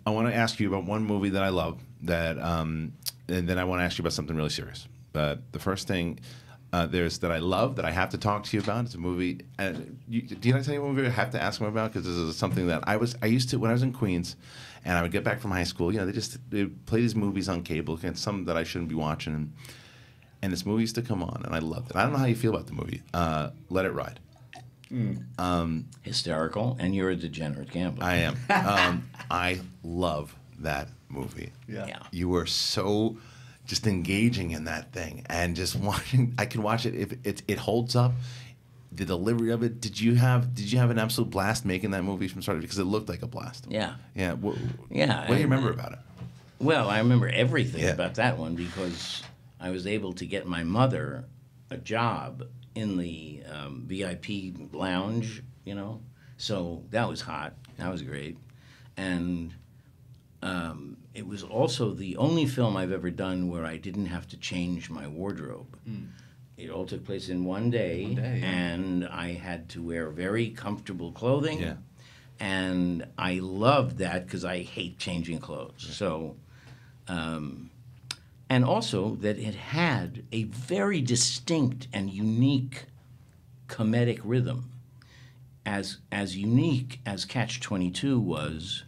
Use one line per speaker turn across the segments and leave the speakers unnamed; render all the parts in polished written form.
I want to ask you about one movie that I love, and then I want to ask you about something really serious. But the first thing there's that I love that I have to talk to you about. It's a movie. Did I tell you what movie I have to ask him about? Because this is something that I used to when I was in Queens, and I would get back from high school. You know, they play these movies on cable, and some that I shouldn't be watching, and this movie used to come on, and I loved it. I don't know how you feel about the movie. Let It Ride.
Hysterical, and you're a degenerate gambler.
I am. I love that movie.
Yeah.
You were so just engaging in that thing, and just watching. I could watch it if it holds up. The delivery of it. Did you have an absolute blast making that movie from start? Because it looked like a blast.
Yeah.
Yeah. What do you remember about it?
Well, I remember everything about that one because I was able to get my mother a job in the VIP lounge, you know. So that was hot. That was great. And it was also the only film I've ever done where I didn't have to change my wardrobe. It all took place in one day, and I had to wear very comfortable clothing.
Yeah.
And I loved that because I hate changing clothes. Yeah. So, and also that it had a very distinct and unique comedic rhythm. As unique as Catch-22 was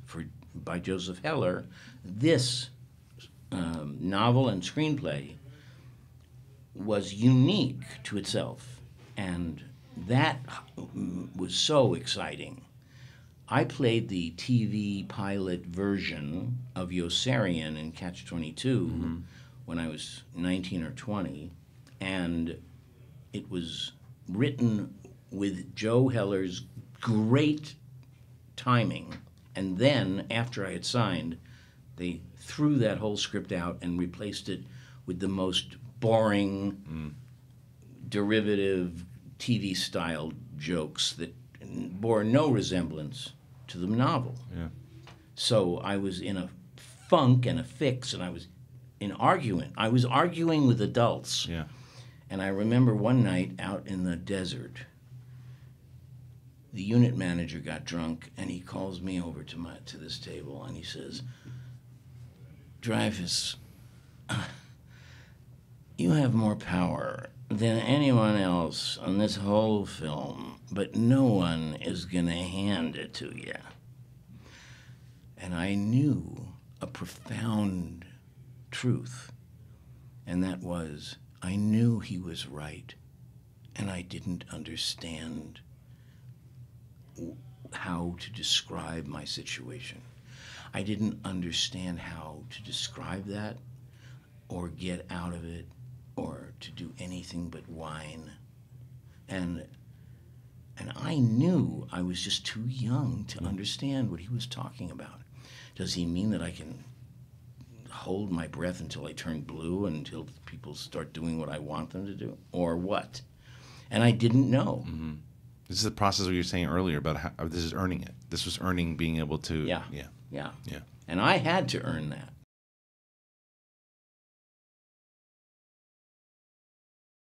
by Joseph Heller, this novel and screenplay was unique to itself, and that was so exciting. I played the TV pilot version of Yossarian in Catch-22 when I was 19 or 20, and it was written with Joe Heller's great timing. And then, after I had signed, they threw that whole script out and replaced it with the most boring, derivative, TV-style jokes that bore no resemblance to the novel.
Yeah.
So I was in a funk and a fix, and I was in argument. I was arguing with adults.
Yeah.
And I remember one night out in the desert, the unit manager got drunk, and he calls me over to this table, and he says, "Dreyfuss, you have more power than anyone else on this whole film, but no one is going to hand it to you." And I knew a profound truth, and that was I knew he was right, and I didn't understand how to describe my situation. I didn't understand how to describe that or get out of it or to do anything but whine. And I knew I was just too young to understand what he was talking about. Does he mean that I can hold my breath until I turn blue, until people start doing what I want them to do, or what? And I didn't know.
Mm-hmm. This is the process you were saying earlier about how this is earning it. This was earning being able to.
Yeah.
Yeah.
Yeah.
Yeah.
And I had to earn that.